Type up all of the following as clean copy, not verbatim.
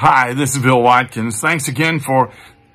Hi, this is Bill Watkins. Thanks again for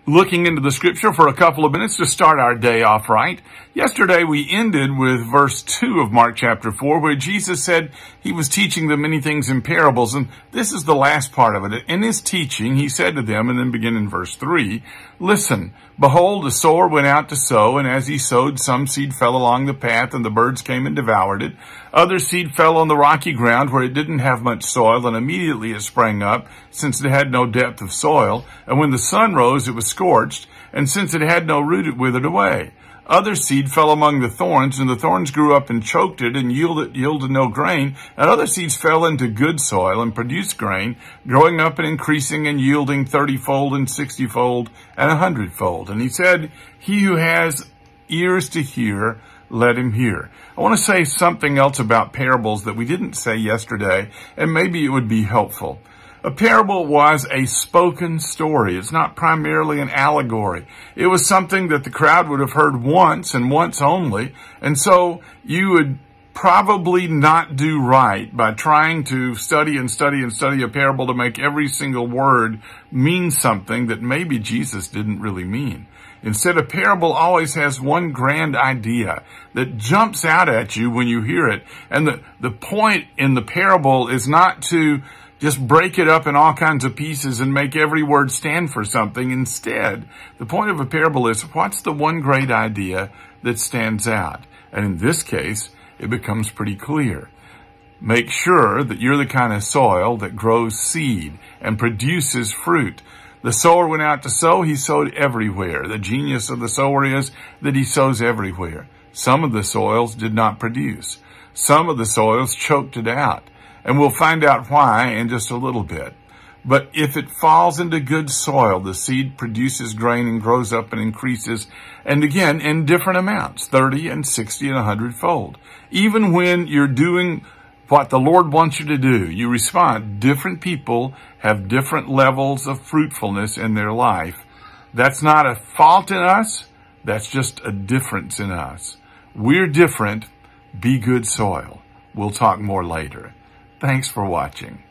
looking into the scripture for a couple of minutes to start our day off right. Yesterday we ended with verse 2 of Mark chapter 4, where Jesus said he was teaching them many things in parables, and this is the last part of it. In his teaching, he said to them, and then begin in verse 3, "Listen, behold, a sower went out to sow, and as he sowed, some seed fell along the path, and the birds came and devoured it. Other seed fell on the rocky ground where it didn't have much soil, and immediately it sprang up, since it had no depth of soil. And when the sun rose, it was scorched, and since it had no root, it withered away. Other seed fell among the thorns, and the thorns grew up and choked it, and yielded no grain. And other seeds fell into good soil and produced grain, growing up and increasing and yielding 30-fold and 60-fold and 100-fold. And he said, he who has ears to hear, let him hear." I want to say something else about parables that we didn't say yesterday, and maybe it would be helpful. A parable was a spoken story. It's not primarily an allegory. It was something that the crowd would have heard once and once only, and so you would probably not do right by trying to study and study and study a parable to make every single word mean something that maybe Jesus didn't really mean. Instead, a parable always has one grand idea that jumps out at you when you hear it. And the point in the parable is not to just break it up in all kinds of pieces and make every word stand for something. Instead, the point of a parable is, what's the one great idea that stands out? And in this case, it becomes pretty clear. Make sure that you're the kind of soil that grows seed and produces fruit. The sower went out to sow. He sowed everywhere. The genius of the sower is that he sows everywhere. Some of the soils did not produce. Some of the soils choked it out. And we'll find out why in just a little bit. But if it falls into good soil, the seed produces grain and grows up and increases. And again, in different amounts, 30 and 60 and 100-fold. Even when you're doing what the Lord wants you to do, you respond. Different people have different levels of fruitfulness in their life. That's not a fault in us. That's just a difference in us. We're different. Be good soil. We'll talk more later. Thanks for watching.